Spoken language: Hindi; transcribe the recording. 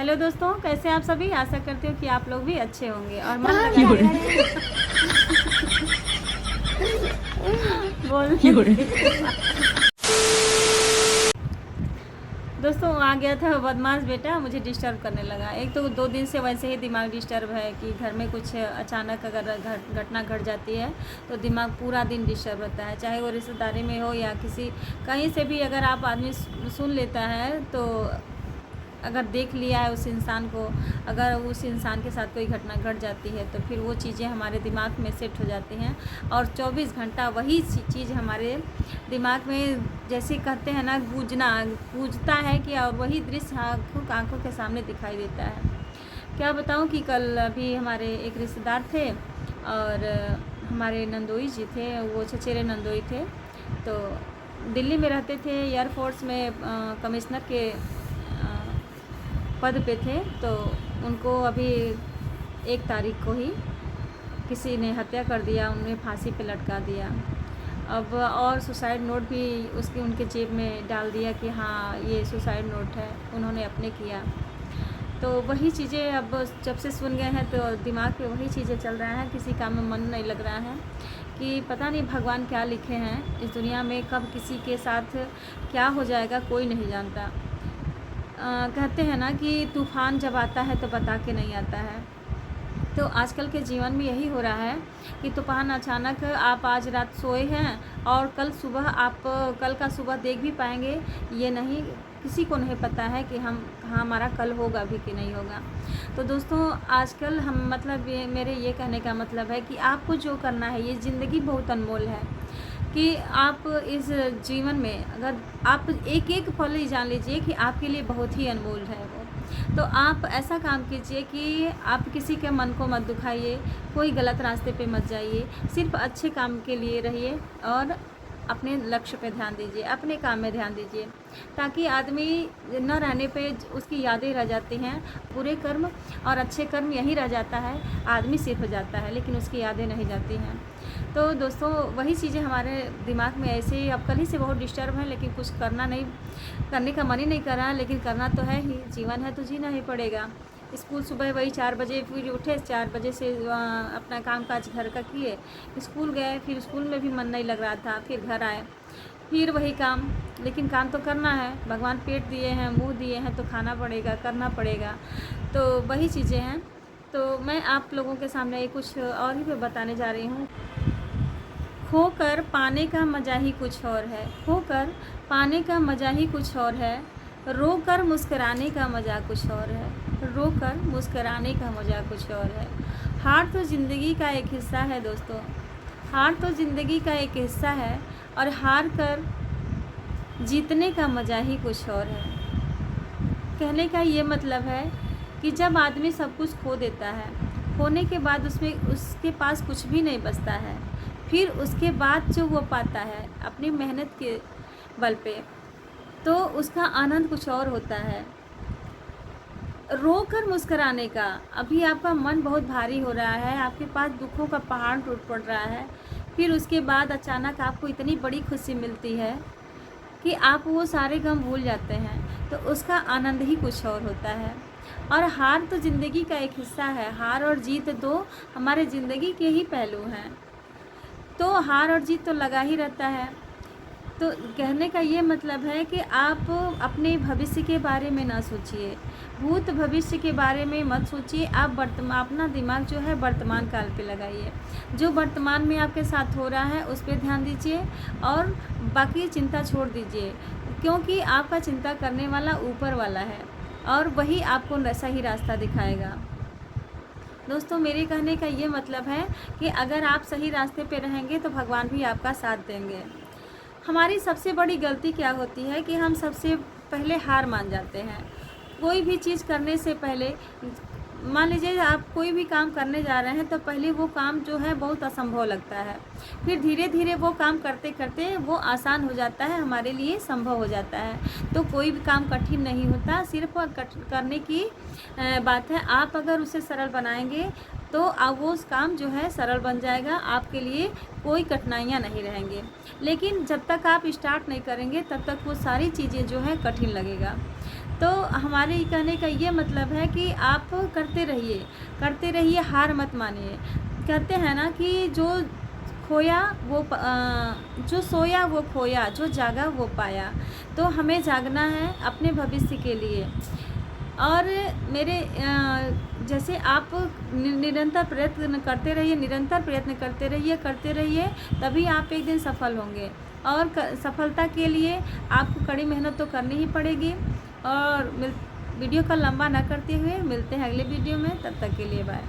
हेलो दोस्तों, कैसे आप सभी। आशा करती हूँ कि आप लोग भी अच्छे होंगे और मन लगा के बोलने दोस्तों आ गया था बदमाश बेटा, मुझे डिस्टर्ब करने लगा। एक तो 2 दिन से वैसे ही दिमाग डिस्टर्ब है कि घर में कुछ अचानक अगर घटना घट जाती है तो दिमाग पूरा दिन डिस्टर्ब रहता है, चाहे वो रिश्तेदारी में हो या किसी कहीं से भी। अगर आप आदमी सुन लेता है तो अगर देख लिया है उस इंसान को, अगर उस इंसान के साथ कोई घटना घट जाती है तो फिर वो चीज़ें हमारे दिमाग में सेट हो जाती हैं और 24 घंटा वही चीज़ हमारे दिमाग में, जैसे कहते हैं ना, गूंजता है कि और वही दृश्य आँखों के सामने दिखाई देता है। क्या बताऊं कि कल अभी हमारे एक रिश्तेदार थे और हमारे नंदोई जी थे, वो चचेरे नंदोई थे, तो दिल्ली में रहते थे, एयरफोर्स में कमिश्नर के पद पे थे। तो उनको अभी 1 तारीख को ही किसी ने हत्या कर दिया, उन्हें फांसी पे लटका दिया। अब और सुसाइड नोट भी उनके जेब में डाल दिया कि हाँ ये सुसाइड नोट है, उन्होंने अपने किया। तो वही चीज़ें अब जब से सुन गए हैं तो दिमाग पे वही चीज़ें चल रहा है, किसी काम में मन नहीं लग रहा है कि पता नहीं भगवान क्या लिखे हैं इस दुनिया में, कब किसी के साथ क्या हो जाएगा कोई नहीं जानता। कहते हैं ना कि तूफ़ान जब आता है तो बता के नहीं आता है। तो आजकल के जीवन में यही हो रहा है कि तूफ़ान अचानक, आप आज रात सोए हैं और कल का सुबह देख भी पाएंगे ये नहीं, किसी को नहीं पता है कि हमारा कल होगा भी कि नहीं होगा। तो दोस्तों आजकल मेरे ये कहने का मतलब है कि आपको जो करना है, ये ज़िंदगी बहुत अनमोल है कि आप इस जीवन में अगर आप एक पल ही जान लीजिए कि आपके लिए बहुत ही अनमोल है वो। तो आप ऐसा काम कीजिए कि आप किसी के मन को मत दुखाइए, कोई गलत रास्ते पे मत जाइए, सिर्फ अच्छे काम के लिए रहिए और अपने लक्ष्य पे ध्यान दीजिए, अपने काम में ध्यान दीजिए, ताकि आदमी न रहने पे उसकी यादें रह जाती हैं। बुरे कर्म और अच्छे कर्म यही रह जाता है, आदमी सिर्फ जाता है लेकिन उसकी यादें नहीं जाती हैं। तो दोस्तों वही चीज़ें हमारे दिमाग में ऐसे ही अब कल ही से बहुत डिस्टर्ब हैं, लेकिन कुछ करने का मन ही नहीं कर रहा, लेकिन करना तो है ही, जीवन है तो जीना ही पड़ेगा। स्कूल सुबह वही 4 बजे फिर उठे, 4 बजे से अपना काम काज घर का किए, स्कूल गए, फिर स्कूल में भी मन नहीं लग रहा था, फिर घर आए, फिर वही काम। लेकिन काम तो करना है, भगवान पेट दिए हैं, मुँह दिए हैं, तो खाना पड़ेगा, करना पड़ेगा। तो वही चीज़ें हैं। तो मैं आप लोगों के सामने कुछ और ही बताने जा रही हूँ। खोकर पाने का मज़ा ही कुछ और है, खोकर पाने का मज़ा ही कुछ और है, रोकर मुस्कुराने का मज़ा कुछ और है, रोकर मुस्कुराने का मज़ा कुछ और है। हार तो ज़िंदगी का एक हिस्सा है दोस्तों, हार तो ज़िंदगी का एक हिस्सा है और हार कर जीतने का मज़ा ही कुछ और है। कहने का ये मतलब है कि जब आदमी सब कुछ खो देता है, खोने के बाद उसके पास कुछ भी नहीं बचता है, फिर उसके बाद जो वो पाता है अपनी मेहनत के बल पे, तो उसका आनंद कुछ और होता है। रोकर मुस्कुराने का, अभी आपका मन बहुत भारी हो रहा है, आपके पास दुखों का पहाड़ टूट पड़ रहा है, फिर उसके बाद अचानक आपको इतनी बड़ी खुशी मिलती है कि आप वो सारे गम भूल जाते हैं, तो उसका आनंद ही कुछ और होता है। और हार तो ज़िंदगी का एक हिस्सा है, हार और जीत दो हमारे ज़िंदगी के ही पहलू हैं, तो हार और जीत तो लगा ही रहता है। तो कहने का ये मतलब है कि आप अपने भविष्य के बारे में ना सोचिए, भूत भविष्य के बारे में मत सोचिए, आप अपना दिमाग जो है वर्तमान काल पे लगाइए, जो वर्तमान में आपके साथ हो रहा है उस पर ध्यान दीजिए और बाकी चिंता छोड़ दीजिए, क्योंकि आपका चिंता करने वाला ऊपर वाला है और वही आपको सही रास्ता दिखाएगा। दोस्तों मेरे कहने का ये मतलब है कि अगर आप सही रास्ते पे रहेंगे तो भगवान भी आपका साथ देंगे। हमारी सबसे बड़ी गलती क्या होती है कि हम सबसे पहले हार मान जाते हैं। कोई भी चीज़ करने से पहले, मान लीजिए आप कोई भी काम करने जा रहे हैं तो पहले वो काम जो है बहुत असंभव लगता है, फिर धीरे धीरे वो काम करते करते वो आसान हो जाता है, हमारे लिए संभव हो जाता है। तो कोई भी काम कठिन नहीं होता, सिर्फ करने की बात है। आप अगर उसे सरल बनाएंगे तो वो उस काम जो है सरल बन जाएगा, आपके लिए कोई कठिनाइयाँ नहीं रहेंगे। लेकिन जब तक आप स्टार्ट नहीं करेंगे तब तक वो सारी चीज़ें जो है कठिन लगेगा। तो हमारे ये कहने का ये मतलब है कि आप करते रहिए, हार मत मानिए। कहते हैं ना कि जो सोया वो खोया, जो जागा वो पाया। तो हमें जागना है अपने भविष्य के लिए। और मेरे जैसे आप निरंतर प्रयत्न करते रहिए, तभी आप एक दिन सफल होंगे। और सफलता के लिए आपको कड़ी मेहनत तो करनी ही पड़ेगी। और वीडियो को लंबा ना करते हुए मिलते हैं अगले वीडियो में, तब तक के लिए बाय।